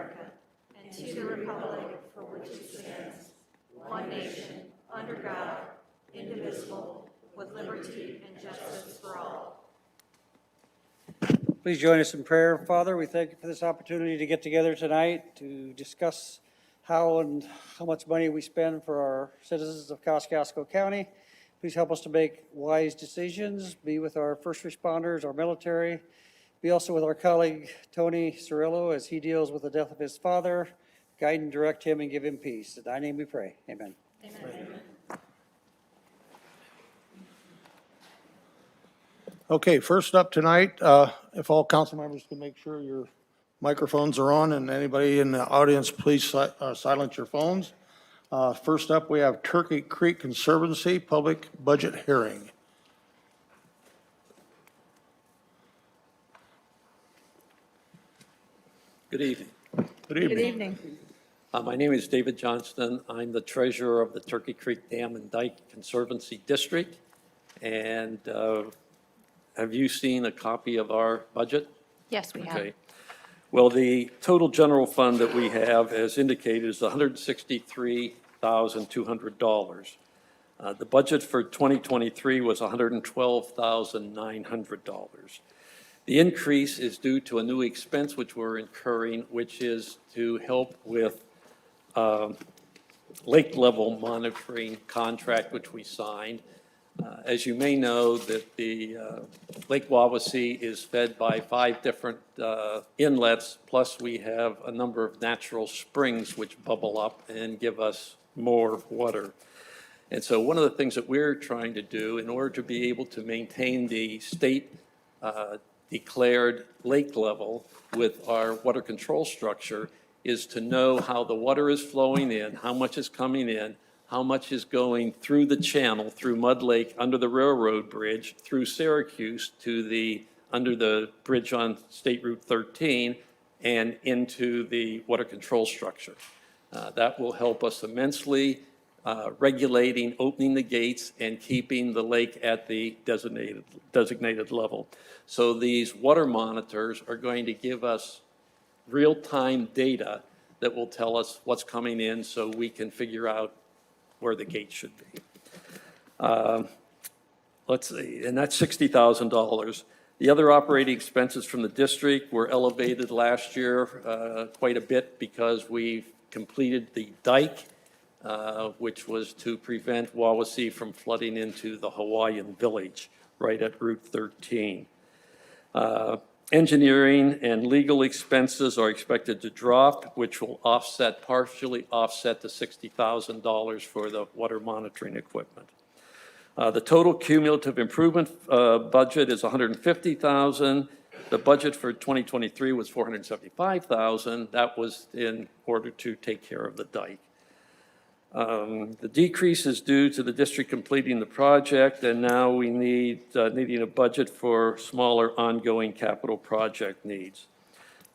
America and to the republic for which it stands, one nation, under God, indivisible, with liberty and justice for all. Please join us in prayer. Father, we thank you for this opportunity to get together tonight to discuss how much money we spend for our citizens of Kosciuszko County. Please help us to make wise decisions, be with our first responders, our military, be also with our colleague Tony Cirillo as he deals with the death of his father. Guide and direct him and give him peace. In thy name we pray. Amen. Amen. Okay, first up tonight, if all council members can make sure your microphones are on, and anybody in the audience, please silence your phones. First up, we have Turkey Creek Conservancy Public Budget Hearing. Good evening. Good evening. Good evening. My name is David Johnston. I'm the treasurer of the Turkey Creek Dam and Dike Conservancy District. And have you seen a copy of our budget? Yes, we have. Okay. Well, the total general fund that we have, as indicated, is $163,200. The budget for 2023 was $112,900. The increase is due to a new expense which we're incurring, which is to help with lake level monitoring contract, which we signed. As you may know, that the Lake Wawasee is fed by 5 different inlets, plus we have a number of natural springs which bubble up and give us more water. And so one of the things that we're trying to do in order to be able to maintain the state declared lake level with our water control structure is to know how the water is flowing in, how much is coming in, how much is going through the channel, through Mud Lake, under the railroad bridge, through Syracuse to under the bridge on State Route 13 and into the water control structure. That will help us immensely regulating, opening the gates, and keeping the lake at the designated level. So these water monitors are going to give us real-time data that will tell us what's coming in so we can figure out where the gate should be. Let's see, and that's $60,000. The other operating expenses from the district were elevated last year quite a bit because we completed the dike, which was to prevent Wawasee from flooding into the Hawaiian village right at Route 13. Engineering and legal expenses are expected to drop, which will partially offset the $60,000 for the water monitoring equipment. The total cumulative improvement budget is $150,000. The budget for 2023 was $475,000. That was in order to take care of the dike. The decrease is due to the district completing the project, and now we needing a budget for smaller ongoing capital project needs.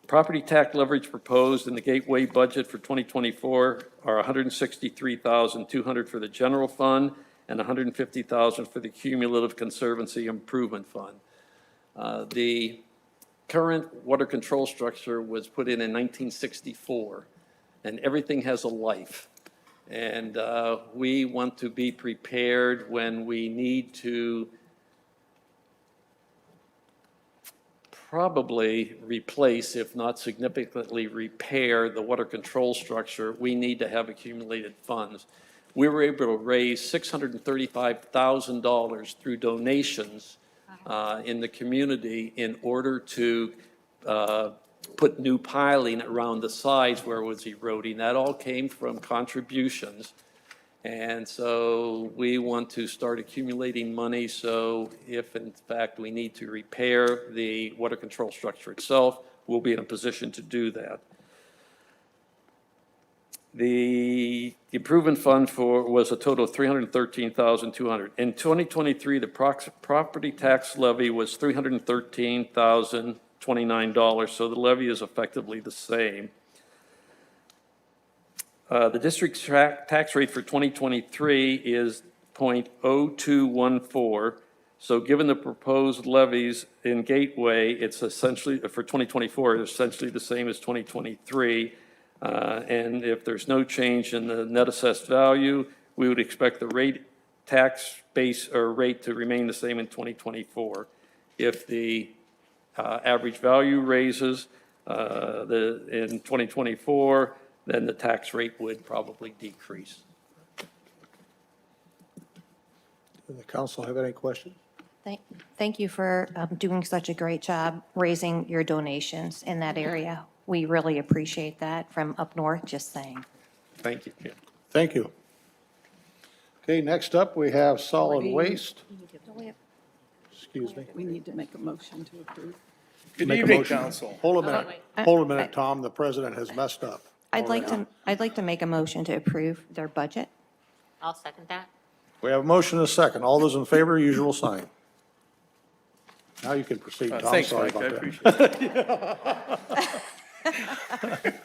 Property tax leverage proposed in the gateway budget for 2024 are $163,200 for the general fund and $150,000 for the cumulative conservancy improvement fund. The current water control structure was put in 1964, and everything has a life. And we want to be prepared when we need to probably replace, if not significantly repair, the water control structure. We need to have accumulated funds. We were able to raise $635,000 through donations in the community in order to put new piling around the sides where it was eroding. That all came from contributions. And so we want to start accumulating money so if in fact we need to repair the water control structure itself, we'll be in a position to do that. The improvement fund was a total of $313,200. In 2023, the property tax levy was $313,029, so the levy is effectively the same. The district tax rate for 2023 is 0.0214, So given the proposed levies in Gateway, it's essentially, for 2024, it's essentially the same as 2023. And if there's no change in the net assessed value, we would expect the tax base or rate to remain the same in 2024. If the average value raises in 2024, then the tax rate would probably decrease. Does the council have any questions? Thank you for doing such a great job raising your donations in that area. We really appreciate that from up north, just saying. Thank you. Thank you. Okay, next up, we have solid waste. Excuse me. We need to make a motion to approve. Good Make a evening, motion. council. Hold a minute, Tom. The president has messed up. I'd like to make a motion to approve their budget. I'll second that. We have a motion and a second. All those in favor, usual sign. Now you can proceed, Tom. Thanks, Sorry Mike, I about appreciate it.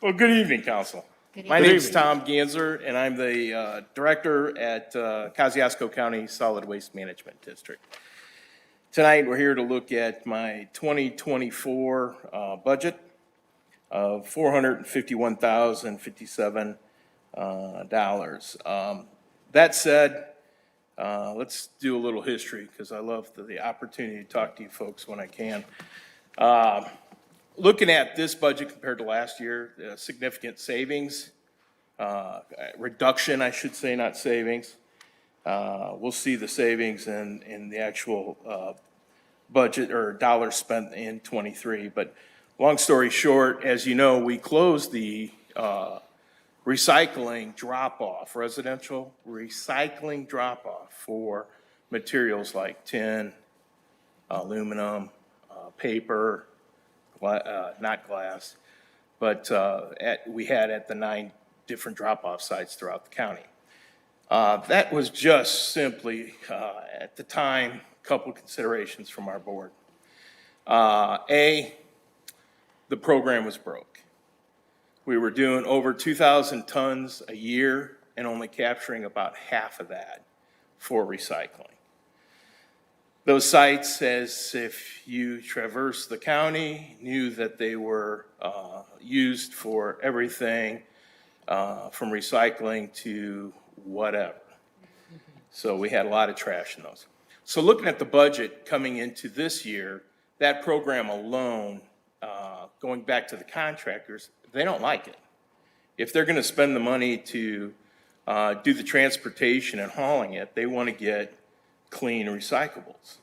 Well, good evening, council. Good My evening. name's Tom Ganzer, and I'm the director at Kosciuszko County Solid Waste Management District. Tonight, we're here to look at my 2024 budget of $451,057. That said, let's do a little history, because I love the opportunity to talk to you folks when I can. Looking at this budget compared to last year, significant savings, reduction, I should say, not savings. We'll see the savings in the actual budget or dollars spent in '23. But long story short, as you know, we closed the recycling drop-off, residential recycling drop-off for materials like tin, aluminum, paper, not glass, but we had at the 9 different drop-off sites throughout the county. That was just simply, at the time, a couple considerations from our board. The program was broke. We were doing over 2,000 tons a year and only capturing about half of that for recycling. Those sites, as if you traverse the county, knew that they were used for everything from recycling to whatever. So we had a lot of trash in those. So looking at the budget coming into this year, that program alone, going back to the contractors, they don't like it. If they're going to spend the money to do the transportation and hauling it, they want to get clean recyclables.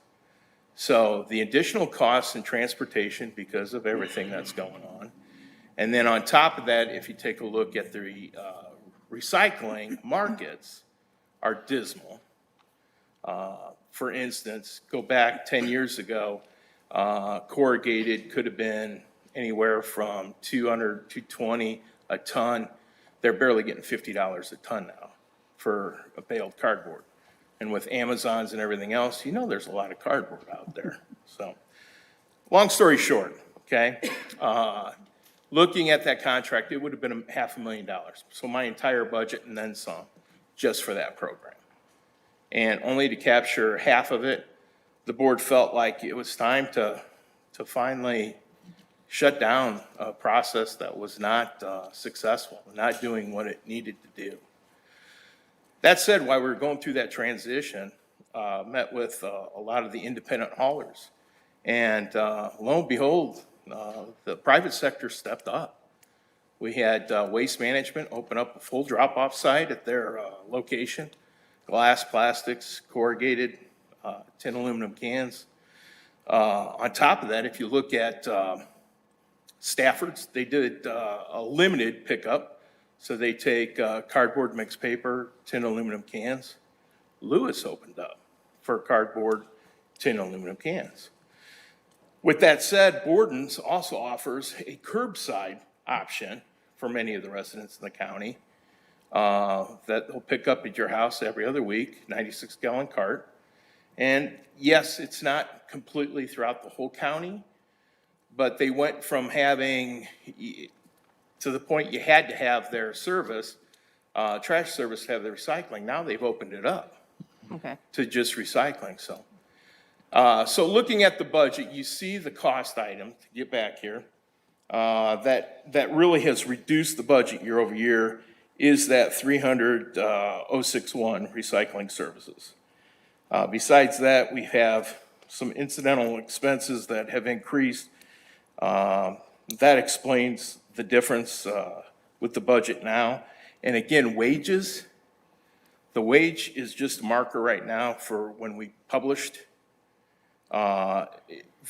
So the additional costs in transportation because of everything that's going on. And then on top of that, if you take a look at the recycling markets are dismal. For instance, go back 10 years ago, corrugated could have been anywhere from $200 to $220 a ton. They're barely getting $50 a ton now for a baled cardboard. And with Amazons and everything else, you know there's a lot of cardboard out there. So, long story short, okay? Looking at that contract, it would have been $500,000. So my entire budget and then some, just for that program. And only to capture half of it, the board felt like it was time to finally shut down a process that was not successful, not doing what it needed to do. That said, while we were going through that transition, met with a lot of the independent haulers. And lo and behold, the private sector stepped up. We had Waste Management open up a full drop-off site at their location, glass, plastics, corrugated, tin, aluminum cans. On top of that, if you look at Stafford's, they did a limited pickup. So they take cardboard, mixed paper, tin, aluminum cans. Lewis opened up for cardboard, tin, aluminum cans. With that said, Borden's also offers a curbside option for many of the residents in the county that will pick up at your house every other week, 96-gallon cart. And yes, it's not completely throughout the whole county, but they went from having, to the point you had to have their service, trash service to have the recycling. Now they've opened it up. Okay. to just recycling, so. So looking at the budget, you see the cost item, to get back here, that really has reduced the budget year over year is that 300,061 recycling services. Besides that, we have some incidental expenses that have increased. That explains the difference with the budget now. And again, wages, the wage is just a marker right now for when we published. The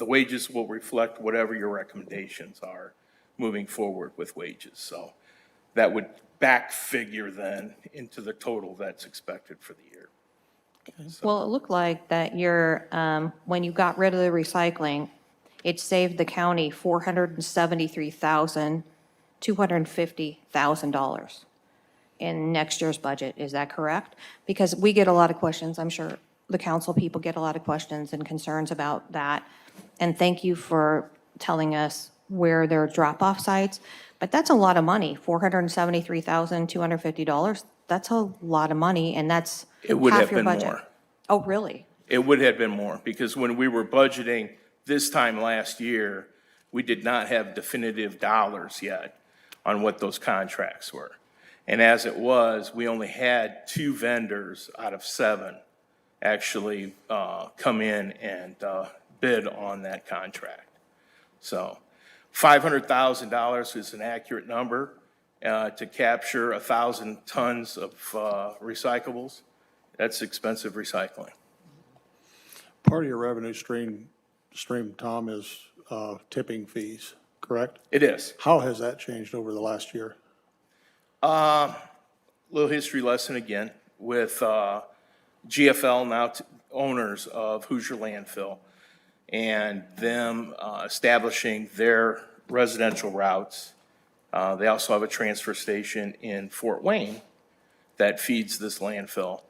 wages will reflect whatever your recommendations are moving forward with wages. So that would back figure then into the total that's expected for the year. Well, it looked like that your, when you got rid of the recycling, it saved the county $473,250,000 in next year's budget. Is that correct? Because we get a lot of questions. I'm sure the council people get a lot of questions and concerns about that. And thank you for telling us where there are drop-off sites. But that's a lot of money, $473,250. That's a lot of money, and that's It would half have your been budget. more. Oh, really? It would have been more, because when we were budgeting this time last year, we did not have definitive dollars yet on what those contracts were. And as it was, we only had 2 vendors out of 7 actually come in and bid on that contract. So $500,000 is an accurate number to capture 1,000 tons of recyclables. That's expensive recycling. Part of your revenue stream, Tom, is tipping fees, correct? It is. How has that changed over the last year? Little history lesson again with GFL, now owners of Hoosier Landfill, and them establishing their residential routes. They also have a transfer station in Fort Wayne that feeds this landfill.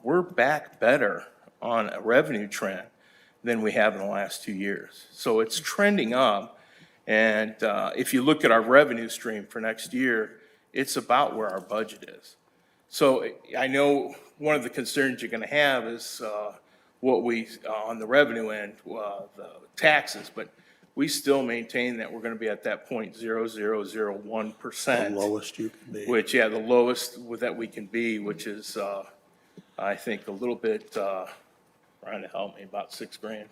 We're back better on a revenue trend than we have in the last 2 years. So it's trending up. And if you look at our revenue stream for next year, it's about where our budget is. So I know one of the concerns you're going to have is what we, on the revenue end, the taxes, but we still maintain that we're going to be at that 0.0001%. The lowest you can be. Which, yeah, the lowest that we can be, which is, I think, a little bit, trying to help me, about $6,000.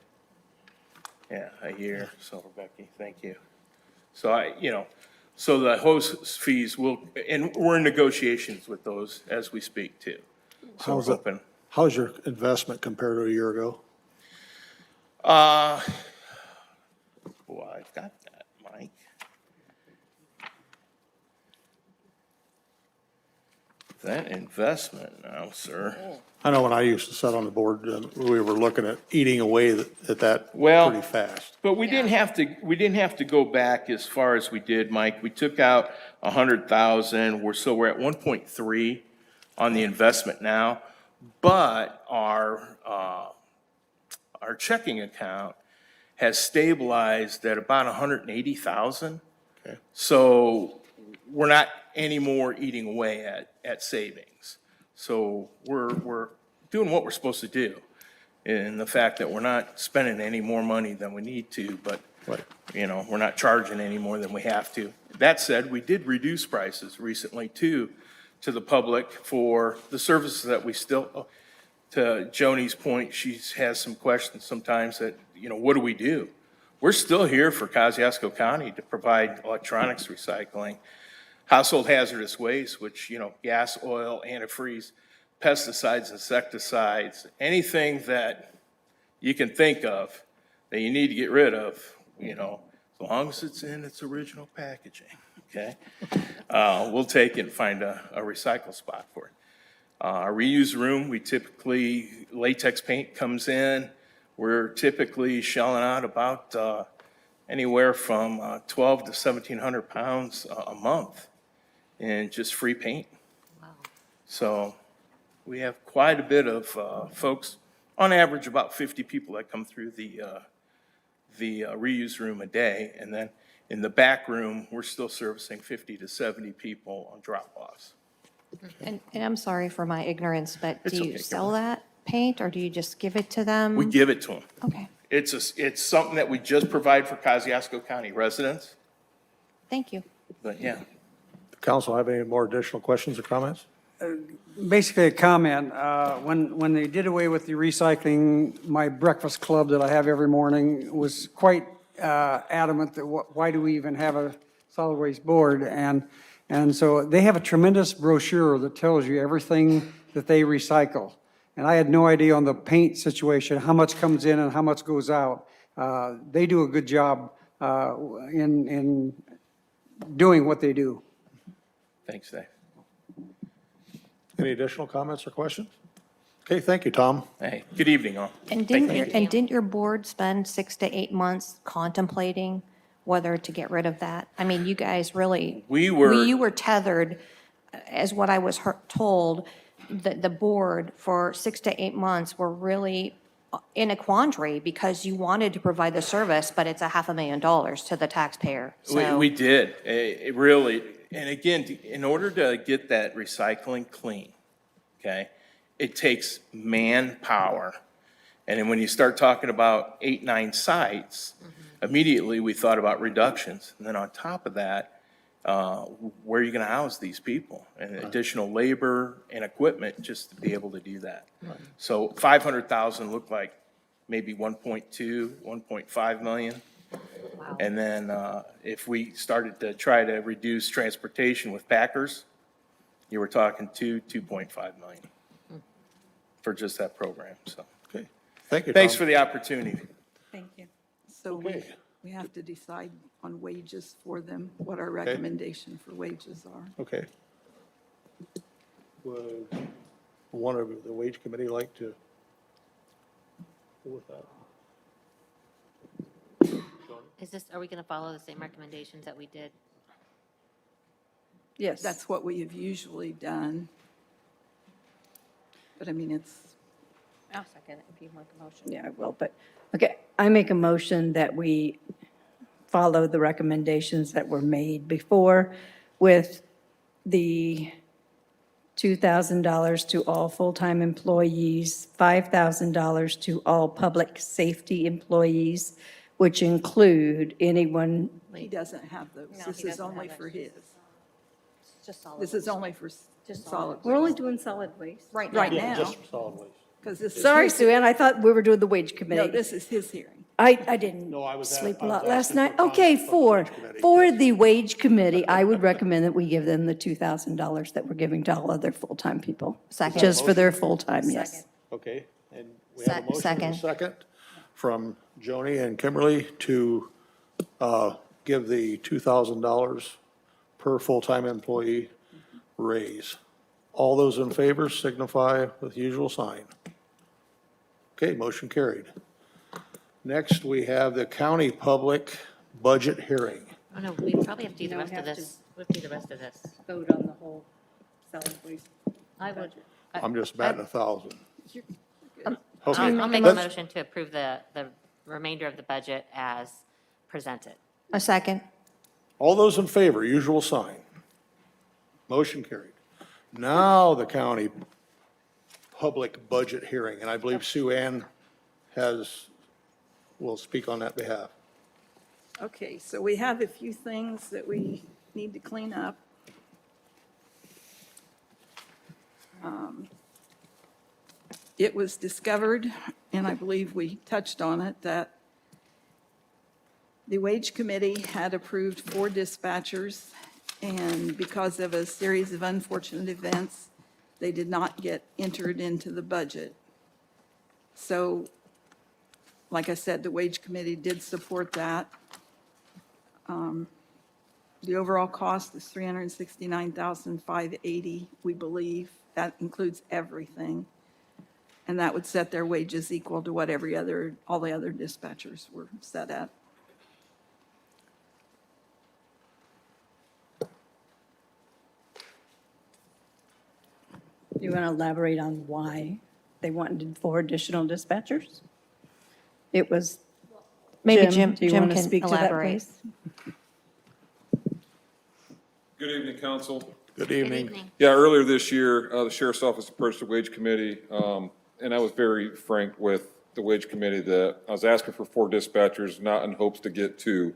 Yeah, a year. So, Becky, thank you. So so the host fees will, and we're in negotiations with those as we speak too. So How's we're it- hoping. How's your investment compared to a year ago? Boy, I've got that, Mike. That investment now, sir. I know when I used to sit on the board, we were looking at eating away at that Well- pretty fast. But we didn't have to go back as far as we did, Mike. We took out 100,000. We're at 1.3 on the investment now. But our checking account has stabilized at about 180,000. Okay. So we're not anymore eating away at savings. So we're doing what we're supposed to do. And the fact that we're not spending any more money than we need to, but, Right. we're not charging any more than we have to. That said, we did reduce prices recently too, to the public for the services that we still, to Joni's point, she has some questions sometimes that, what do we do? We're still here for Kosciuszko County to provide electronics recycling, household hazardous waste, which, gas, oil, antifreeze, pesticides, insecticides, anything that you can think of that you need to get rid of, as long as it's in its original packaging, okay? We'll take it and find a recycle spot for it. Our reuse room, we typically, latex paint comes in. We're typically shelling out about anywhere from 1,200 to 1,700 pounds a month in just free paint. Wow. So we have quite a bit of folks, on average about 50 people that come through the reuse room a day. And then in the back room, we're still servicing 50 to 70 people on drop-offs. And I'm sorry for my ignorance, but It's do okay, you go sell that paint or do you just give it to them? We give it to them. Okay, It's something that we just provide for Kosciuszko County residents, thank you. but yeah. Council, have any more additional questions or comments? Basically, a comment. When they did away with the recycling, my breakfast club that I have every morning was quite adamant that why do we even have a solid waste board? And so they have a tremendous brochure that tells you everything that they recycle. And I had no idea on the paint situation, how much comes in and how much goes out. They do a good job in doing what they do. Thanks, Dave. Any additional comments or questions? Okay, thank you, Tom. Hey, good evening, all. And Thank didn't your board spend 6 to 8 months contemplating whether to get rid of that? I mean, you guys really. You were tethered, as what I was told, the board for 6 to 8 months were really in a quandary because you wanted to provide the service, but it's $500,000 to the taxpayer. So We did, it really, and again, in order to get that recycling clean, okay, it takes manpower. And then when you start talking about 8, 9 sites, immediately we thought about reductions. And then on top of that, where are you gonna house these people? And additional labor and equipment just to be able to do that. So 500,000 looked like maybe 1.2, 1.5 million. And then if we started to try to reduce transportation with Packers, you were talking 2.5 million for just that program, so. Okay, thank you, Tom. Thanks for the opportunity. Thank you. So Okay. we have to decide on wages for them, what our recommendation for wages are. Okay. Would one of the wage committee like to go with that? Are we gonna follow the same recommendations that we did? Yes. That's what we have usually done. But I mean, it's, I'll second it if you make a motion. Yeah, I will, but, okay, I make a motion that we follow the recommendations that were made before with the $2,000 to all full-time employees, $5,000 to all public safety employees, which include anyone, he doesn't have those. No, This he is doesn't only have for those. his. Just solid. This is only for Just solid. we're only doing solid waste. Right Right now. now, Just for solid waste. because this is. Sorry, his- Sue Ann, I thought we were doing the wage No, committee. this is his hearing. I didn't No, I was sleep a I was lot last asking night. for Okay, comments from the wage committee. for the wage committee, I would recommend that we give them the $2,000 that we're giving to all other full-time people. Second. Just for their full-time, yes. Okay, and we have a motion and a Second. second from Joni and Kimberly to give the $2,000 per full-time employee raise. All those in favor signify with the usual sign. Okay, motion carried. Next, we have the county public budget hearing. Oh, no, we probably have to do the don't rest of have to. this. We have to do the rest of this. Vote on the whole solid waste. I would. I'm just batting 1,000. I'll Okay, I'll make a let's- motion to approve the remainder of the budget as presented. A second. All those in favor, usual sign. Motion carried. Now the county public budget hearing, and I believe Sue Ann will speak on that behalf. Okay, so we have a few things that we need to clean up. It was discovered, and I believe we touched on it, that the wage committee had approved 4 dispatchers, and because of a series of unfortunate events, they did not get entered into the budget. So, like I said, the wage committee did support that. The overall cost is $369,580, we believe. That includes everything. And that would set their wages equal to what all the other dispatchers were set at. Do you want to elaborate on why they wanted 4 additional dispatchers? It was, Maybe Jim do you want to can speak to that, elaborate. please? Good evening, council. Good Good evening. evening. Yeah, earlier this year, the Sheriff's Office approached the Wage Committee, and I was very frank with the Wage Committee that I was asking for 4 dispatchers, not in hopes to get 2.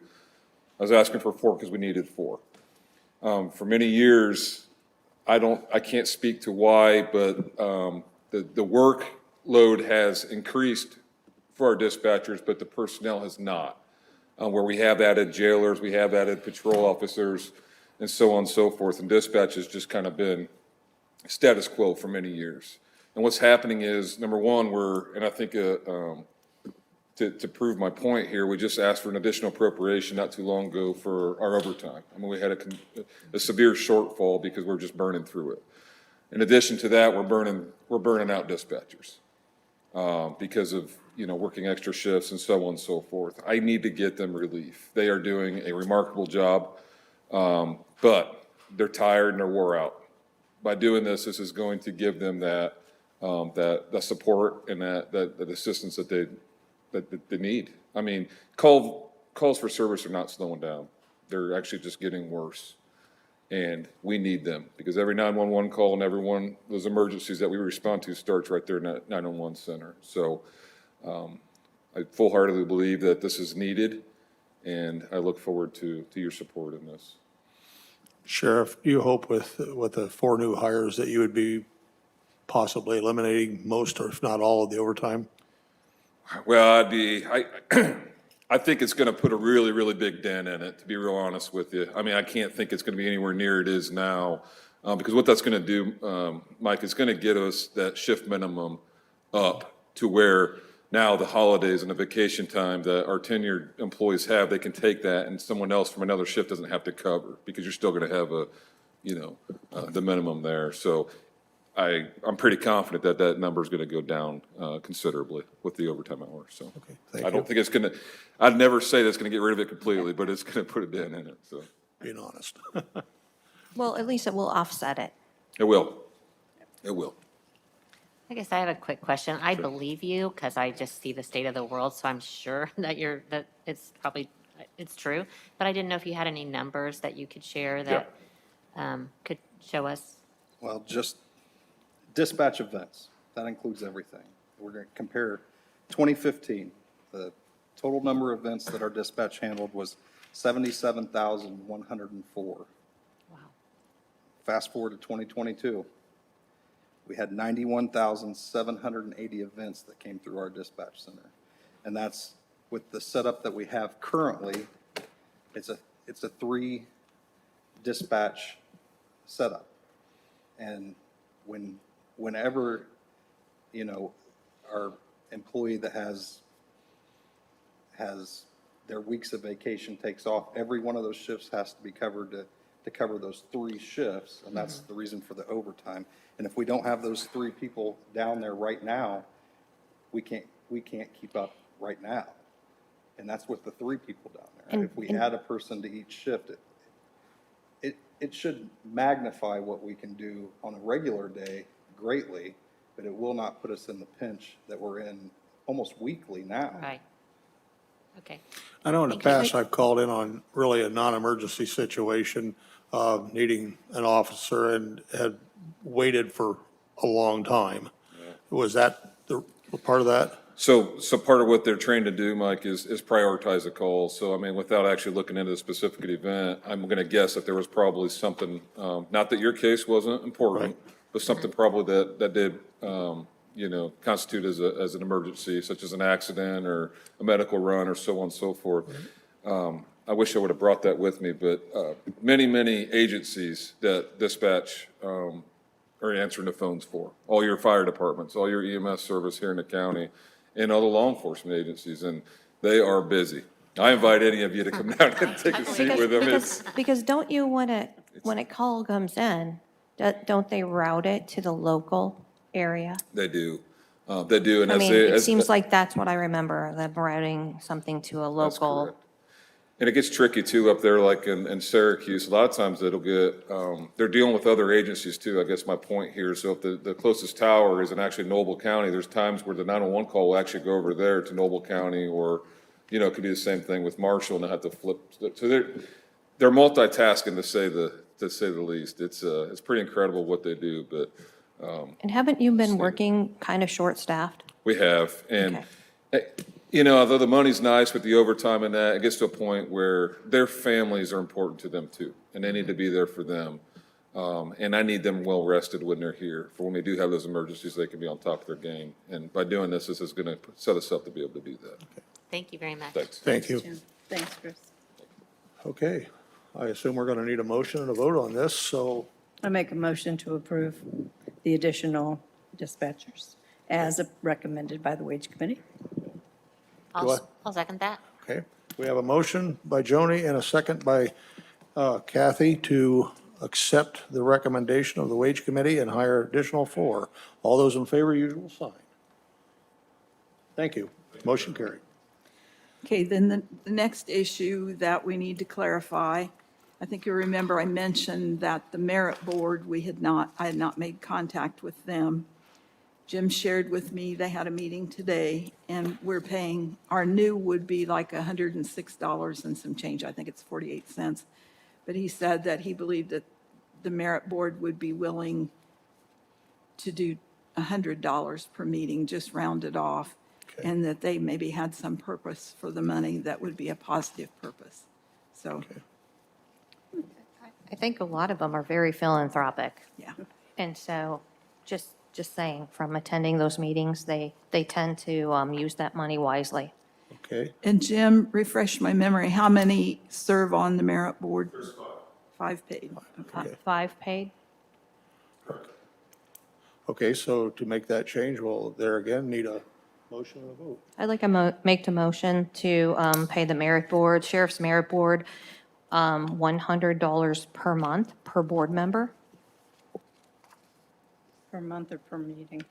I was asking for 4 because we needed 4. For many years, I can't speak to why, but the workload has increased for our dispatchers, but the personnel has not. Where we have added jailers, we have added patrol officers, and so on and so forth, and dispatch has just kind of been status quo for many years. And what's happening is, number one, and I think to prove my point here, we just asked for an additional appropriation not too long ago for our overtime. I mean, we had a severe shortfall because we're just burning through it. In addition to that, we're burning out dispatchers because of, working extra shifts and so on and so forth. I need to get them relief. They are doing a remarkable job, but they're tired and they're wore out. By doing this is going to give them that support and that assistance that they need. I mean, calls for service are not slowing down. They're actually just getting worse. And we need them because every 911 call and every one of those emergencies that we respond to starts right there in that 911 center. So I full-heartedly believe that this is needed, and I look forward to your support in this. Sheriff, do you hope with the 4 new hires that you would be possibly eliminating most or if not all of the overtime? Well, I think it's going to put a really, really big dent in it, to be real honest with you. I mean, I can't think it's going to be anywhere near it is now, because what that's going to do, Mike, is going to get us that shift minimum up to where now the holidays and the vacation time that our tenured employees have, they can take that and someone else from another shift doesn't have to cover because you're still going to have the minimum there. So I'm pretty confident that that number is going to go down considerably with the overtime hours. So thank I don't think it's going to, I'd never say that's going to get rid of it completely, but it's going to put a dent in it. So Being honest. Well, at least it will offset it. it will. It will. I guess I have a quick question. I believe you because I just see the state of the world, so I'm sure that it's probably, it's true. But I didn't know if you had any numbers that you could share that could show us. Well, just dispatch events, that includes everything. We're going to compare 2015, the total number of events that our dispatch handled was 77,104. Wow. Fast forward to 2022, we had 91,780 events that came through our dispatch center. And that's with the setup that we have currently, it's a 3 dispatch setup. And whenever, our employee that has their weeks of vacation takes off, every one of those shifts has to be covered to cover those 3 shifts, and that's the reason for the overtime. And if we don't have those 3 people down there right now, we can't keep up right now. And that's with the 3 people down there. And if we add a person to each shift, it should magnify what we can do on a regular day greatly, but it will not put us in the pinch that we're in almost weekly now. Right. Okay. I know in the Thank you. past I've called in on really a non-emergency situation, needing an officer and had waited for a long time. Was that the part of that? So part of what they're trained to do, Mike, is prioritize the calls. So, I mean, without actually looking into the specific event, I'm going to guess that there was probably something, not that your case wasn't important, but something probably that did, constitute as an emergency, such as an accident or a medical run or so on and so forth. I wish I would have brought that with me, but many, many agencies that dispatch are answering the phones for. All your fire departments, all your EMS service here in the county, and all the law enforcement agencies, and they are busy. I invite any of you to come down and take a seat with them. Because don't you want to, when a call comes in, don't they route it to the local area? They do. They do, and I that's mean, it seems like that's what I remember, them routing something to a That's local. correct. And it gets tricky too up there, like in Syracuse. A lot of times it'll get, they're dealing with other agencies too, I guess my point here. So if the closest tower is in actually Noble County, there's times where the 911 call will actually go over there to Noble County, or, it could be the same thing with Marshall and they have to flip. So they're multitasking, to say the to say the least. It's pretty incredible what they do, but And haven't you been working kind of short-staffed? we have. And, Okay. you know, although the money's nice with the overtime and that, it gets to a point where their families are important to them too, and they need to be there for them. And I need them well-rested when they're here. For when we do have those emergencies, they can be on top of their game. And by doing this, this is going to set us up to be able to do that. Thank you very much. Thanks. Thank you. Jim. Thanks, Chris. Okay, I assume we're going to need a motion and a vote on this, so I make a motion to approve the additional dispatchers as recommended by the Wage Committee. Go ahead. I'll second that. Okay, we have a motion by Joni and a second by Kathy to accept the recommendation of the Wage Committee and hire additional 4. All those in favor, usual sign. Thank you. Motion carried. Okay, then the next issue that we need to clarify, I think you remember I mentioned that the Merit Board, I had not made contact with them. Jim shared with me, they had a meeting today, and we're paying, our new would be like $106 and some change, I think it's 48 cents. But he said that he believed that the Merit Board would be willing to do $100 per meeting, just round it off, and that they maybe had some purpose for the money that would be a positive purpose. So, I think a lot of them are very philanthropic. yeah. And so, just saying, from attending those meetings, they tend to use that money wisely. Okay, And Jim, refresh my memory, how many serve on the Merit Board? There's 5 paid. Okay. 5 paid? okay, so to make that change, we'll there again need a motion and a vote. I'd like to make the motion to pay the Merit Board, Sheriff's Merit Board, $100 per month per board member. Per month or per meeting?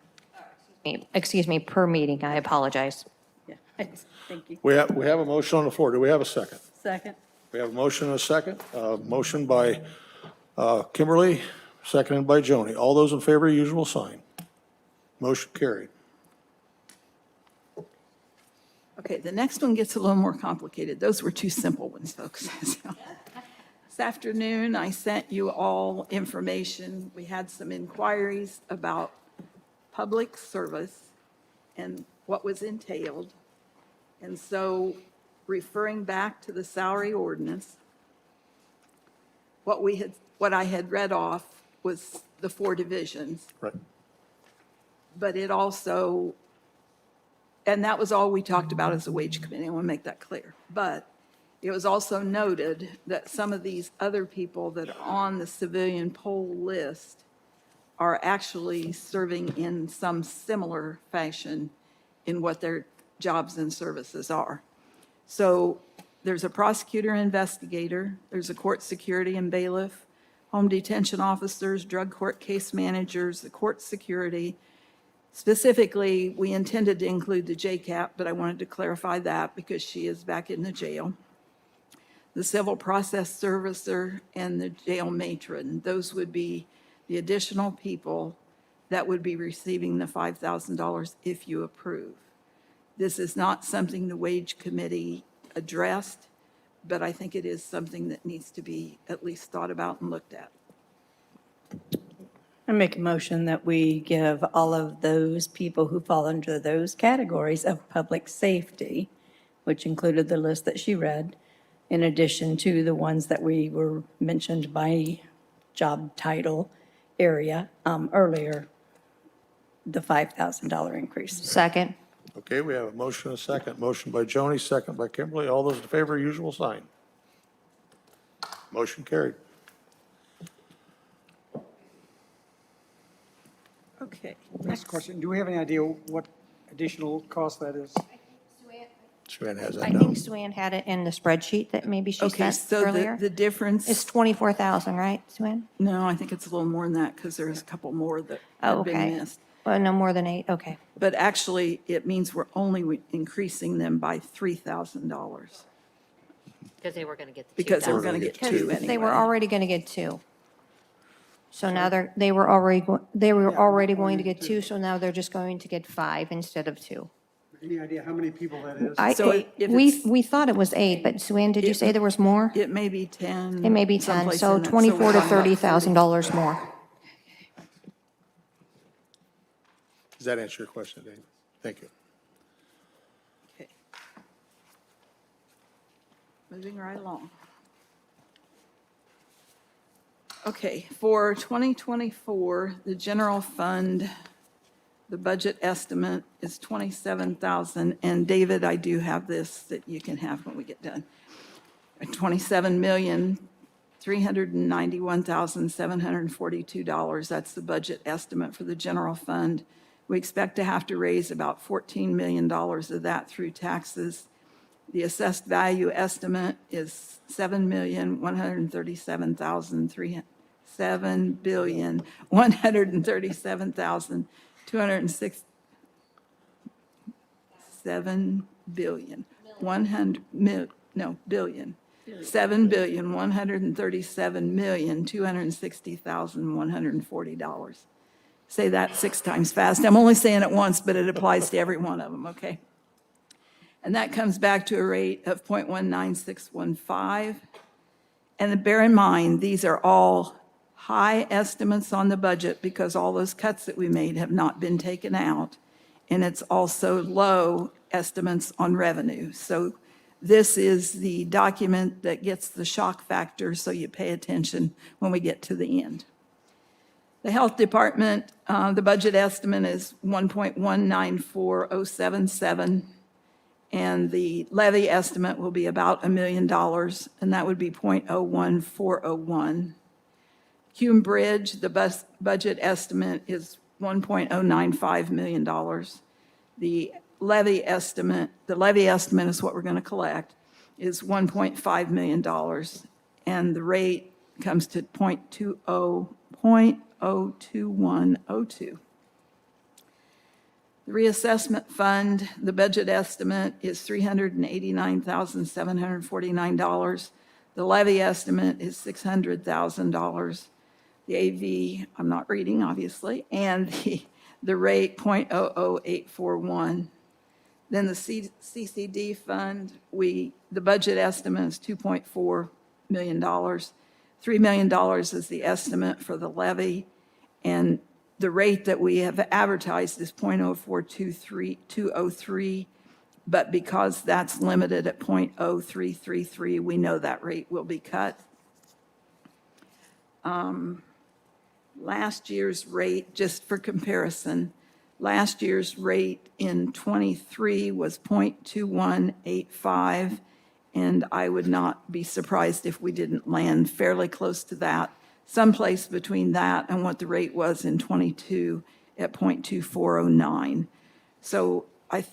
Excuse me, per meeting, I apologize. Yeah, thank you. We have a motion on the floor. Do we have a second? Second? We have a motion and a second. Motion by Kimberly, seconded by Joni. All those in favor, usual sign. Motion carried. Okay, the next one gets a little more complicated. Those were 2 simple ones, folks. So, this afternoon, I sent you all information. We had some inquiries about public service and what was entailed. And so, referring back to the salary ordinance, what I had read off was the 4 divisions. Right. But it also, and that was all we talked about as a wage committee, I want to make that clear. But it was also noted that some of these other people that are on the civilian poll list are actually serving in some similar fashion in what their jobs and services are. So there's a prosecutor investigator, there's a court security and bailiff, home detention officers, drug court case managers, the court security. Specifically, we intended to include the JCAP, but I wanted to clarify that because she is back in the jail. The civil process servicer and the jail matron, those would be the additional people that would be receiving the $5,000 if you approve. This is not something the wage committee addressed, but I think it is something that needs to be at least thought about and looked at. I make a motion that we give all of those people who fall under those categories of public safety, which included the list that she read, in addition to the ones that we were mentioned by job title area earlier, the $5,000 increase. Second. Okay, we have a motion and a second. Motion by Joni, second by Kimberly. All those in favor, usual sign. Motion carried. Okay. Next question, do we have any idea what additional cost that is? Suzanne has I that down. think Sue Ann had it in the spreadsheet that maybe she Okay, sent so earlier. the difference. It's 24,000, right, Sue Ann? No, I think it's a little more than that because there's a couple more that Oh, have been okay. missed. Well, no more than 8, okay. But actually, it means we're only increasing them by $3,000 Because they were going to get the because they were 2,000. going to get 2 anyway. They were already going to get 2. So now they were already going to get 2, so now they're just going to get 5 instead of 2. Any idea how many people that is? So if We it's- thought it was 8, but Sue-Ann, did you say there was more? It may be 10. It may be 10, someplace so in that. $24,000 we're to talking about $30,000 more. Does that answer your question, Dave? Thank you. Okay. Moving right along. Okay, for 2024, the general fund, the budget estimate is 27,000, and David, I do have this that you can have when we get done. $27,391,742. That's the budget estimate for the general fund. We expect to have to raise about $14 million of that through taxes. The assessed value estimate is $7,137,206. $7,137,260,140. Say that 6 times fast. I'm only saying it once, but it applies to every one of them, okay? And that comes back to a rate of 0.19615. And then bear in mind, these are all high estimates on the budget because all those cuts that we made have not been taken out. And it's also low estimates on revenue. So this is the document that gets the shock factor, so you pay attention when we get to the end. The Health Department, the budget estimate is 1.194077, and the levy estimate will be about $1 million, and that would be 0.01401. Hume Bridge, the budget estimate is $1.095 million. The levy estimate is what we're going to collect, is $1.5 million, and the rate comes to 0.2102. The reassessment fund, the budget estimate is $389,749. The levy estimate is $600,000. The AV, I'm not reading, obviously, and the rate 0.00841. Then the CCD fund, the budget estimate is $2.4 million. $3 million is the estimate for the levy, and the rate that we have advertised is 0.04203, but because that's limited at 0.0333, we know that rate will be cut. Last year's rate, just for comparison, last year's rate in '23 was 0.2185, and I would not be surprised if we didn't land fairly close to that, someplace between that and what the rate was in '22 at 0.2409. So I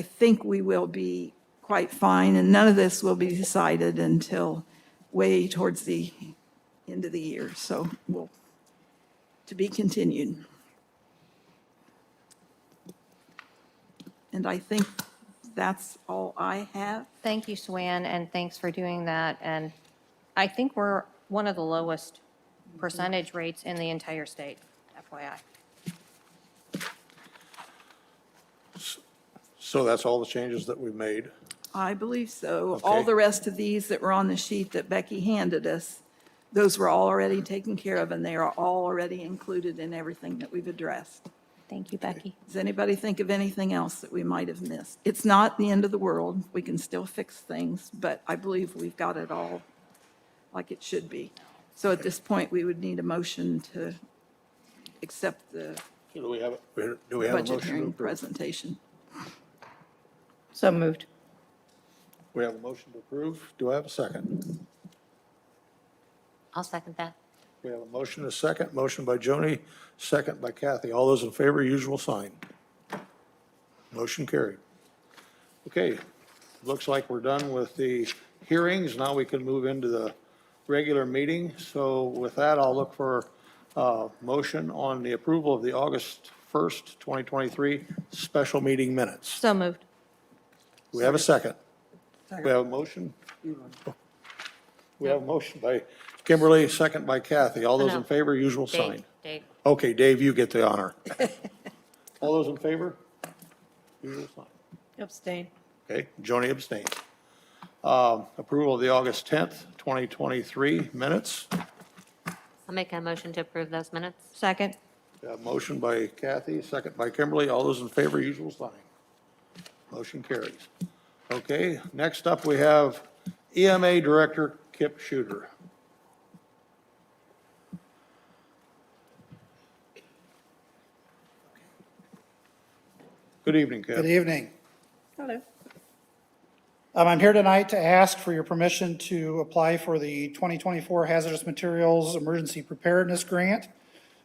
think we will be quite fine, and none of this will be decided until way towards the end of the year. So we'll, to be continued. And I think that's all I have. Thank you, Sue-Ann, and thanks for doing that. And I think we're one of the lowest percentage rates in the entire state, FYI. So that's all the changes that we've made. I believe so. All Okay. the rest of these that were on the sheet that Becky handed us, those were all already taken care of, and they are all already included in everything that we've addressed. Thank you, Becky. Does anybody think of anything else that we might have missed? It's not the end of the world. We can still fix things, but I believe we've got it all like it should be. So at this point, we would need a motion to accept the Do we have a budget motion to hearing approve? presentation. So moved. We have a motion to approve. Do I have a second? I'll second that. We have a motion and a second. Motion by Joni, second by Kathy. All those in favor, usual sign. Motion carried. Okay, looks like we're done with the hearings. Now we can move into the regular meeting. So with that, I'll look for a motion on the approval of the August 1st, 2023 special meeting minutes. So moved. We have a second. We have a motion. We have a motion by Kimberly, second by Kathy. All those in No. favor, usual sign. Dave, Okay, Dave, you get the honor. All those in favor? Usual sign. Abstain. Okay, Joni abstains. Approval of the August 10th, 2023 minutes. I'll make a motion to approve those minutes. Second? Motion by Kathy, second by Kimberly. All those in favor, usual sign. Motion carries. Okay, next up, we have EMA Director Kip Shooter. Good evening, Good Kip. evening. Hello. I'm here tonight to ask for your permission to apply for the 2024 Hazardous Materials Emergency Preparedness Grant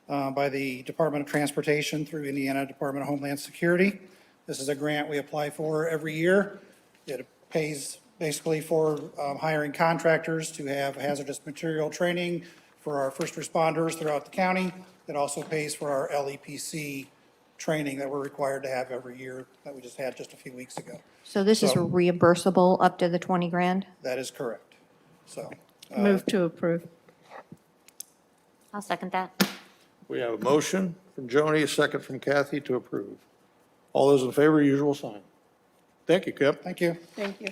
by the Department of Transportation through Indiana Department of Homeland Security. This is a grant we apply for every year. It pays basically for hiring contractors to have hazardous material training for our first responders throughout the county. It also pays for our LEPC training that we're required to have every year that we just had just a few weeks ago. So this is So- reimbursable up to the 20 grand? That is correct. So, Move to approve. I'll second that. We have a motion from Joni, a second from Kathy to approve. All those in favor, usual sign. Thank you, Kip. thank you. Thank you.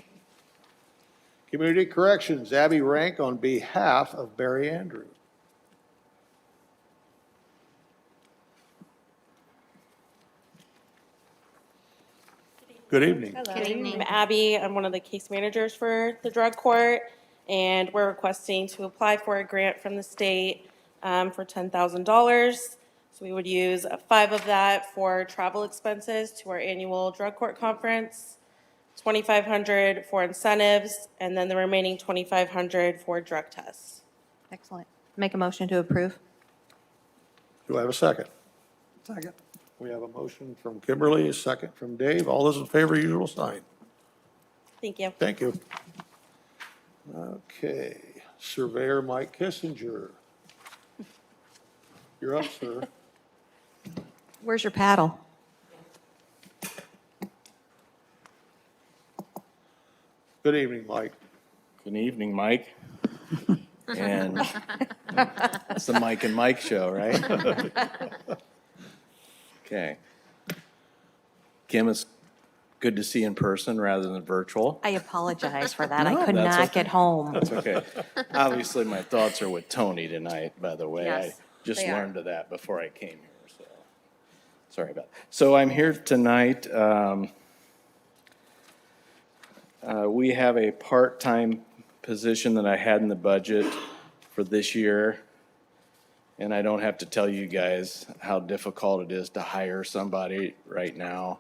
Community Corrections, Abby Rank on behalf of Barry Andrews. Good evening. Good evening. I'm Abby. I'm one of the case managers for the drug court, and we're requesting to apply for a grant from the state for $10,000. So we would use 5 of that for travel expenses to our annual drug court conference, $2,500 for incentives, and then the remaining $2,500 for drug tests. Excellent. Make a motion to approve? Do I have a second? Second. We have a motion from Kimberly, a second from Dave. All those in favor, usual sign. Thank you. Thank you. Okay, Surveyor Mike Kissinger. You're up, sir. Where's your paddle? Good evening, Mike. Good evening, Mike. And it's the Mike and Mike show, right? Okay. Kim, it's good to see you in person rather than virtual. I apologize for that. I No, could that's not okay. get home. That's okay. Obviously, my thoughts are with Tony tonight, by the way. I Yes, just they are. learned of that before I came here, so sorry about that. So I'm here tonight. We have a part-time position that I had in the budget for this year. And I don't have to tell you guys how difficult it is to hire somebody right now,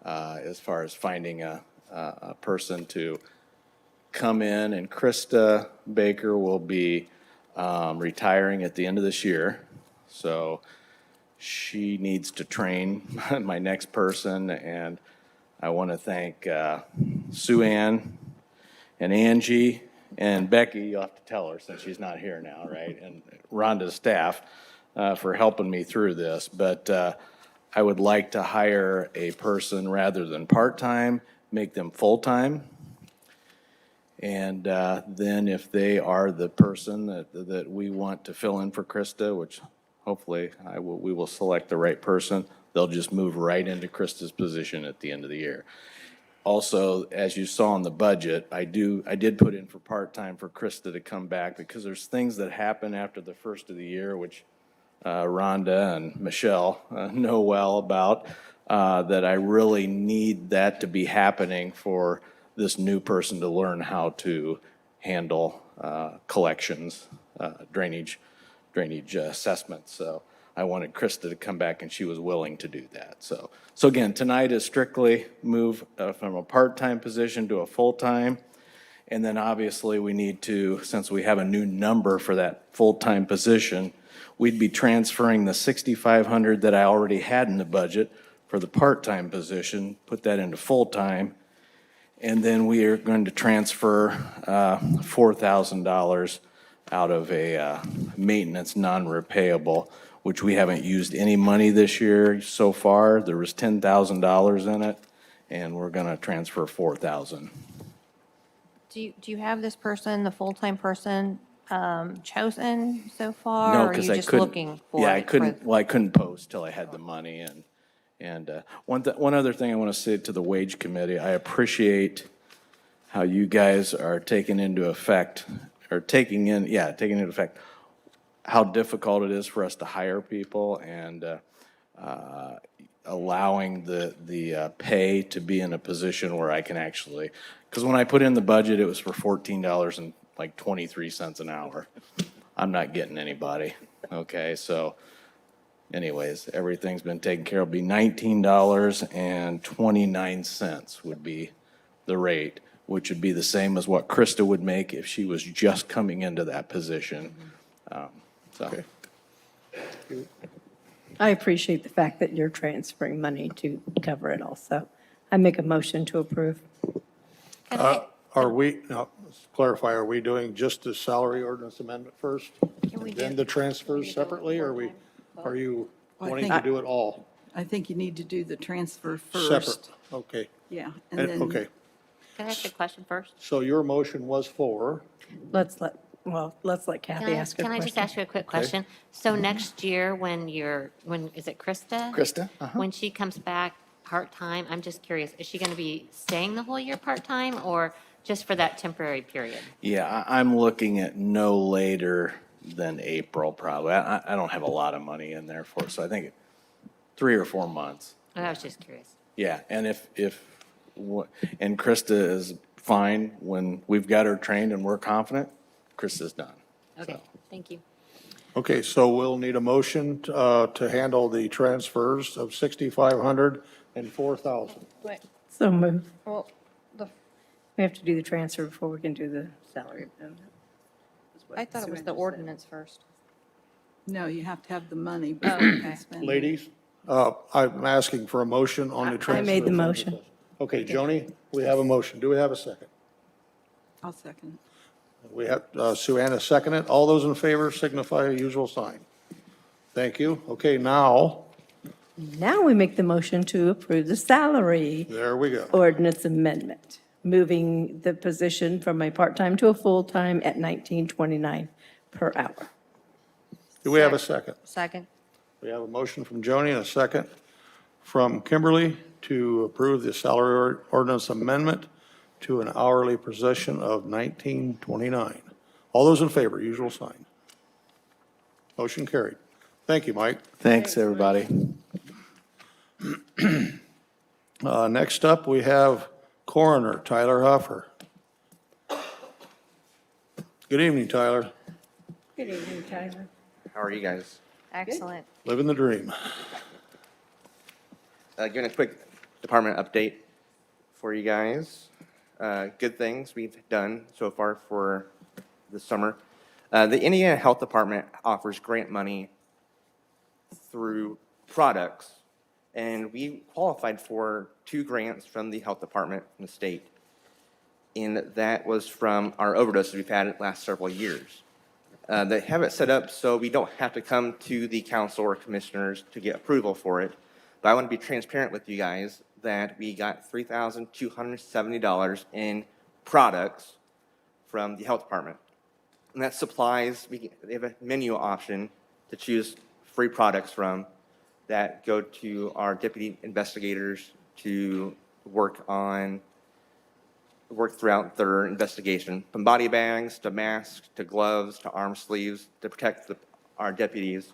as far as finding a person to come in. And Krista Baker will be retiring at the end of this year. So she needs to train my next person. And I want to thank Sue Ann and Angie and Becky, you'll have to tell her since she's not here now, right? And Rhonda's staff for helping me through this. But I would like to hire a person rather than part-time, make them full-time. And then if they are the person that we want to fill in for Krista, which hopefully we will select the right person, they'll just move right into Krista's position at the end of the year. Also, as you saw in the budget, I did put in for part-time for Krista to come back because there's things that happen after the first of the year, which Rhonda and Michelle know well about, that I really need that to be happening for this new person to learn how to handle collections, drainage assessments. So I wanted Krista to come back, and she was willing to do that. So again, tonight is strictly move from a part-time position to a full-time. And then obviously we need to, since we have a new number for that full-time position, we'd be transferring the $6,500 that I already had in the budget for the part-time position, put that into full-time. And then we are going to transfer $4,000 out of a maintenance non-repayable, which we haven't used any money this year so far. There was $10,000 in it, and we're going to transfer $4,000. Do you have this person, the full-time person, chosen so far? No, or because are I you just couldn't. looking for Yeah, it I couldn't, well, I couldn't post till I had the money, And one other thing I want to say to the Wage Committee, I appreciate how you guys are taking into effect how difficult it is for us to hire people and allowing the pay to be in a position where I can actually, because when I put in the budget, it was for $14.23 an hour. I'm not getting anybody, okay? So anyways, everything's been taken care of. It'll be $19.29 would be the rate, which would be the same as what Krista would make if she was just coming into that position. So. I appreciate the fact that you're transferring money to cover it also. I make a motion to approve. Now, let's clarify, are we doing just the salary ordinance amendment first? Then the transfers separately, or are you Well, I wanting think- to do it all? I think you need to do the transfer first. Separate, okay. Yeah, and then. Okay, Can I ask a question first? so your motion was for, Let's let Kathy ask a Can I question. just ask you a quick question? So next year, when is it Krista? Krista? When she comes back part-time, I'm just curious, is she going to be staying the whole year part-time or just for that temporary period? Yeah, I'm looking at no later than April, probably. I don't have a lot of money in there for it, so I think 3 or 4 months. I was just curious. Yeah, and and Krista is fine when we've got her trained and we're confident, Krista's done. Okay, thank you. okay, so we'll need a motion to handle the transfers of 6,500 and 4,000. So move. Well, We have to do the transfer before we can do the salary amendment. I thought it was the ordinance first. No, you have to have the money before you can spend it. Ladies, I'm asking for a motion on the transfer. made the of funds. motion. Okay, Joni, we have a motion. Do we have a second? I'll second. We have, Sue Ann has seconded. All those in favor signify a usual sign. Thank you. Okay, now, Now we make the motion to approve the salary there we go. ordinance amendment, moving the position from a part-time to a full-time at $19.29 per hour. Do we have a second? Second. We have a motion from Joni and a second from Kimberly to approve the salary ordinance amendment to an hourly position of $19.29. All those in favor, usual sign. Motion carried. Thank you, Mike. Thanks, everybody. Next up, we have Coroner Tyler Huffer. Good evening, Tyler. Good evening, Tyler. How are you guys? Excellent. Living the dream. Giving a quick department update for you guys. Good things we've done so far for the summer. The Indiana Health Department offers grant money through products, and we qualified for 2 grants from the health department from the state. And that was from our overdoses we've had the last several years. They have it set up so we don't have to come to the council or commissioners to get approval for it. But I want to be transparent with you guys that we got $3,270 in products from the health department. And that supplies, they have a menu option to choose free products from that go to our deputy investigators to work throughout their investigation, from body bags to masks to gloves to arm sleeves to protect our deputies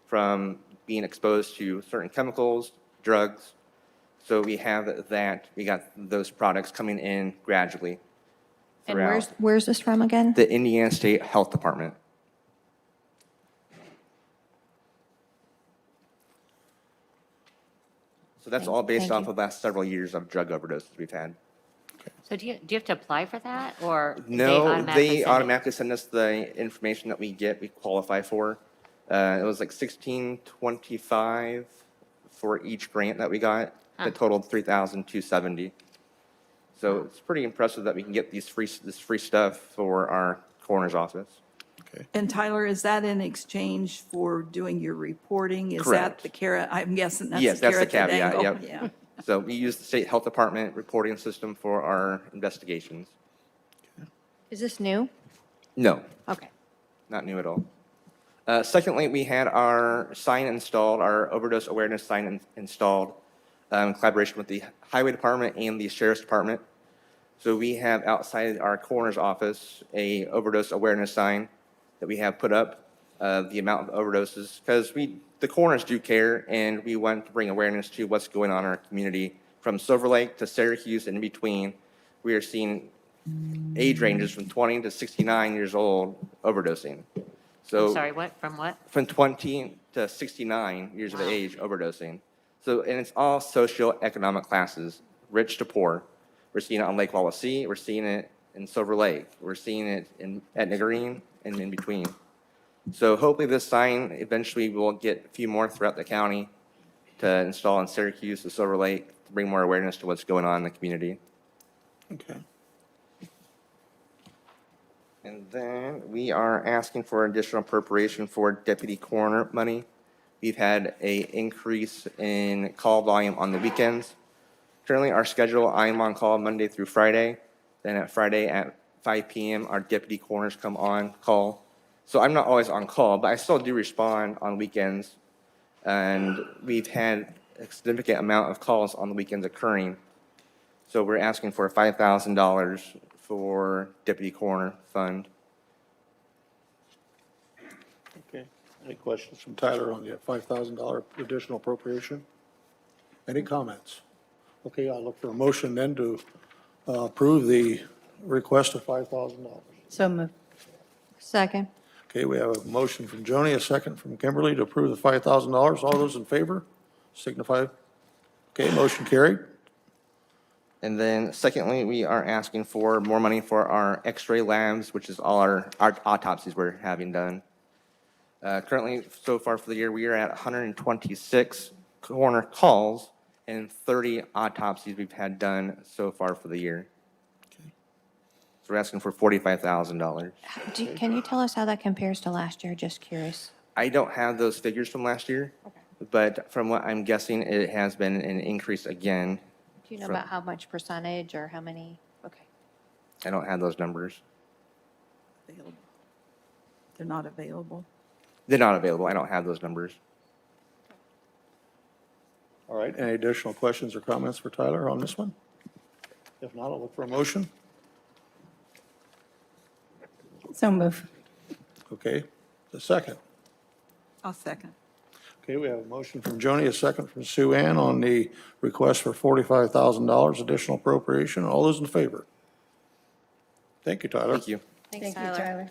from being exposed to certain chemicals, drugs. So we have that, we got those products coming in gradually And throughout. where's this from again? The Indiana State Health Department. So that's all based Thank off you. of the last several years of drug overdoses we've had. So do you have to apply for that or? No, they send it? automatically send us the information that we qualify for. It was like $1,625 for each grant that we got. Huh. That totaled $3,270. So it's pretty impressive that we can get this free stuff for our coroner's office. And Tyler, is that in exchange for doing your reporting? Is that Correct. the carrot? I'm guessing that's Yes, the that's the carrot that caveat, dangle. yep. Yeah. So we use the state health department reporting system for our investigations. Is this new? No, Okay. not new at all. Secondly, we had our sign installed, our overdose awareness sign installed in collaboration with the Highway Department and the Sheriff's Department. So we have outside our coroner's office a overdose awareness sign that we have put up, the amount of overdoses, because the coroners do care, and we want to bring awareness to what's going on in our community. From Silver Lake to Syracuse and in between, we are seeing age ranges from 20 to 69 years old overdosing. So I'm sorry, what, from what? from 20 to 69 years of age overdosing. So, and it's all socioeconomic classes, rich to poor. We're seeing it on Lake Wawasee, we're seeing it in Silver Lake, we're seeing it in Etna Green and in between. So hopefully this sign eventually will get a few more throughout the county to install in Syracuse and Silver Lake to bring more awareness to what's going on in the community. Okay. And then we are asking for additional appropriation for deputy coroner money. We've had a increase in call volume on the weekends. Currently, our schedule, I am on call Monday through Friday. Then at Friday at 5 p.m., our deputy coroners come on call. So I'm not always on call, but I still do respond on weekends. And we've had a significant amount of calls on the weekends occurring. So we're asking for $5,000 for deputy coroner fund. Okay. Any questions from Tyler on the $5,000 additional appropriation? Any comments? Okay, I'll look for a motion then to approve the request of $5,000. So moved. Second. Okay, we have a motion from Joni, a second from Kimberly to approve the $5,000. All those in favor signify. Okay, motion carried. And then secondly, we are asking for more money for our x-ray labs, which is all our autopsies we're having done. Currently, so far for the year, we are at 126 coroner calls and 30 autopsies we've had done so far for the year. So we're asking for $45,000. Can you tell us how that compares to last year? Just curious. I don't have those figures from last year, but from what I'm guessing, it has been an increase again. Do you know about how much percentage or how many? Okay. I don't have those numbers. Available. They're not available. They're not available. I don't have those numbers. All right, any additional questions or comments for Tyler on this one? If not, I'll look for a motion. So moved. Okay, the second. I'll second. Okay, we have a motion from Joni, a second from Sue Ann on the request for $45,000 additional appropriation. All those in favor? Thank you, Tyler. Thank you. Thanks, Thank you, Tyler.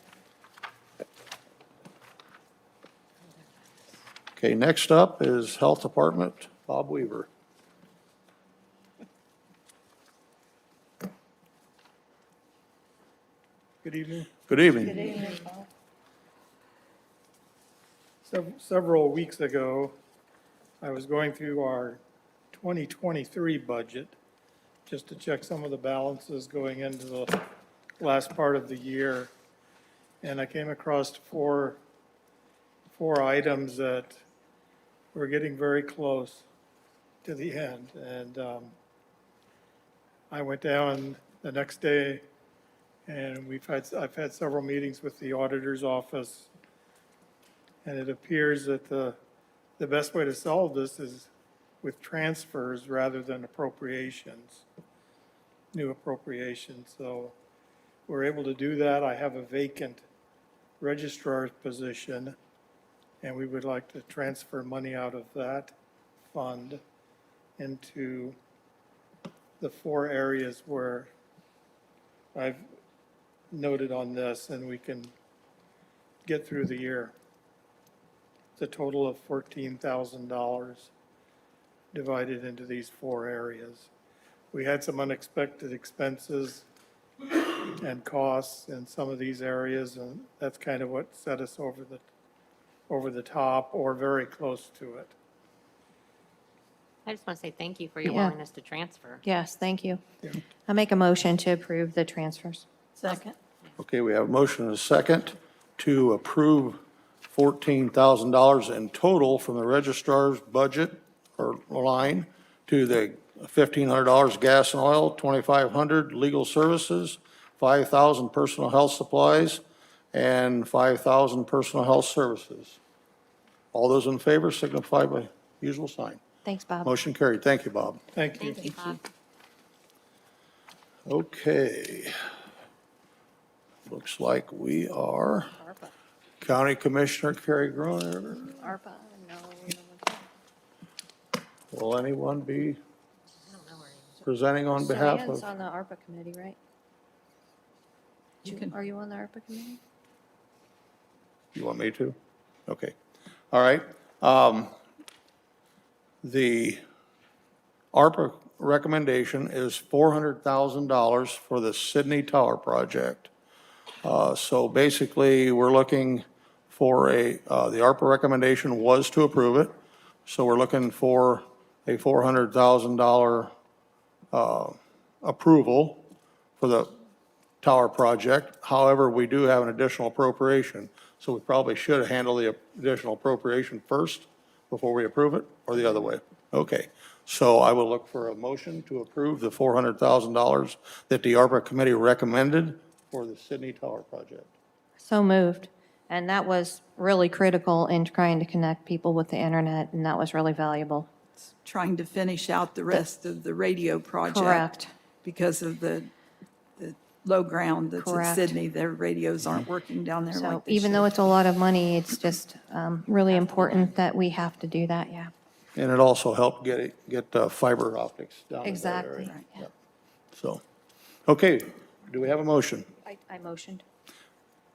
Okay, next up is Health Department, Bob Weaver. Good evening. Good evening. Several weeks ago, I was going through our 2023 budget just to check some of the balances going into the last part of the year. And I came across four items that were getting very close to the end. And I went down the next day, and I've had several meetings with the auditor's office. And it appears that the best way to solve this is with transfers rather than appropriations, new appropriations. So we're able to do that. I have a vacant registrar's position, and we would like to transfer money out of that fund into the four areas where I've noted on this, and we can get through the year. It's a total of $14,000 divided into these four areas. We had some unexpected expenses and costs in some of these areas, and that's kind of what set us over the top or very close to it. I just want to say thank you for your Yeah. willingness to transfer. Yes, thank you. I make a motion to approve the transfers. Second. Okay, we have a motion and a second to approve $14,000 in total from the registrar's budget or line to the $1,500 gas and oil, $2,500 legal services, $5,000 personal health supplies, and $5,000 personal health services. All those in favor signify by usual sign. Thanks, Bob. Motion carried. Thank you, Bob. Thank you. Thank you, Bob. Okay. Looks like we are County Commissioner Carrie Gruner. ARPA, no. Will anyone be I don't know where he is. presenting on behalf Joanne's of? on the ARPA committee, right? You can- Are you on the ARPA committee? You want me to? Okay. All right. The ARPA recommendation is $400,000 for the Sydney Tower project. So basically, we're looking for the ARPA recommendation was to approve it. So we're looking for a $400,000 approval for the tower project. However, we do have an additional appropriation, so we probably should handle the additional appropriation first before we approve it, or the other way. Okay, so I will look for a motion to approve the $400,000 that the ARPA committee recommended for the Sydney Tower project. So moved. And that was really critical in trying to connect people with the internet, and that was really valuable. Trying to finish out the rest of the radio project. Correct. Because of the low ground that's at Correct. Sydney, their radios aren't working down there So like they even though should. it's a lot of money, it's just really important that we have to do that, yeah. And it also helped get fiber optics down in that Exactly. area. Yep. So, okay, do we have a motion? I motioned.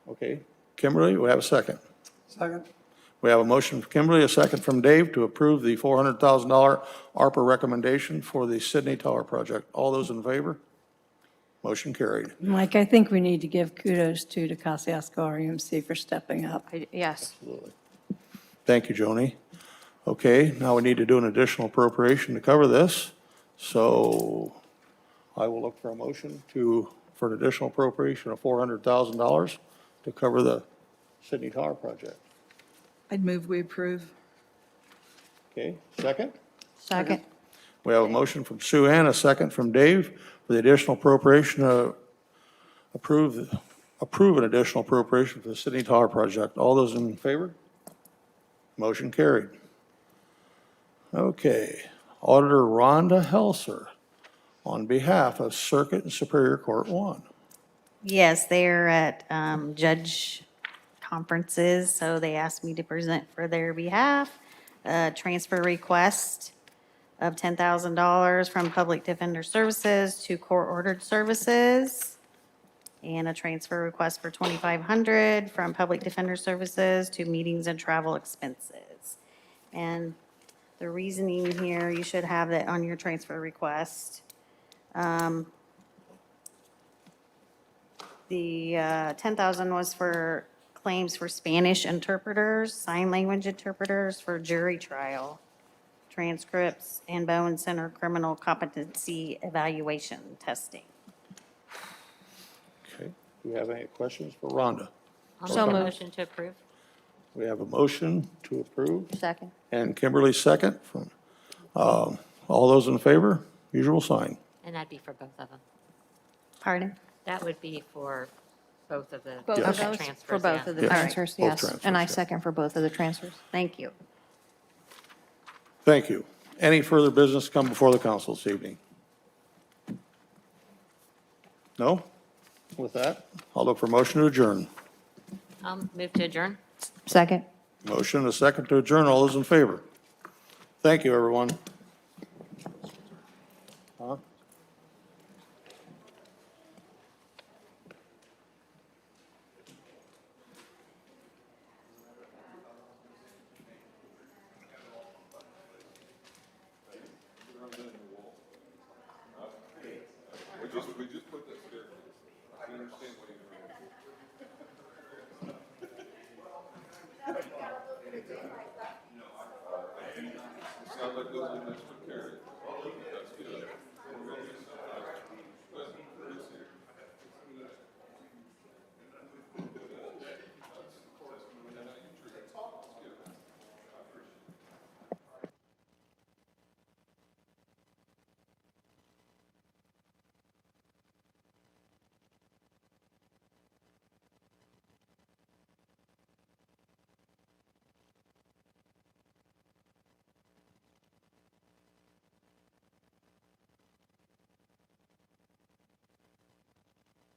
Okay, Kimberly, we have a second. Second. We have a motion from Kimberly, a second from Dave to approve the $400,000 ARPA recommendation for the Sydney Tower project. All those in favor? Motion carried. Mike, I think we need to give kudos to the Kosciuszko RUMC for stepping up. Yes. Absolutely. Thank you, Joni. Okay, now we need to do an additional appropriation to cover this. So I will look for a motion for an additional appropriation of $400,000 to cover the Sydney Tower project. I'd move we approve. Okay, second? Second. We have a motion from Sue Ann, a second from Dave for the additional appropriation to approve an additional appropriation for the Sydney Tower project. All those in favor? Motion carried. Okay, Auditor Rhonda Helser on behalf of Circuit and Superior Court 1. Yes, they're at judge conferences, so they asked me to present for their behalf. A transfer request of $10,000 from Public Defender Services to court-ordered services, and a transfer request for $2,500 from Public Defender Services to meetings and travel expenses. And the reasoning here, you should have that on your transfer request. The $10,000 was for claims for Spanish interpreters, sign language interpreters for jury trial, transcripts, and Bowen Center criminal competency evaluation testing. Okay, do we have any questions for Rhonda? I'll So make a moved. motion to approve. We have a motion to approve, Second. and Kimberly second from, all those in favor, usual sign. And that'd be for both of them. Pardon? That would be for both of the Both of transfers. those, for both yeah. of the Yes. transfers, Both yes. transfers, And I yeah. second for both of the transfers. Thank you. Thank you. Any further business come before the council this evening? No? With that, I'll look for motion to adjourn. Move to adjourn. Second. Motion, a second to adjourn. All those in favor? Thank you, everyone. Huh? We just put that staircase. I understand what you're doing. Sounds like those are the next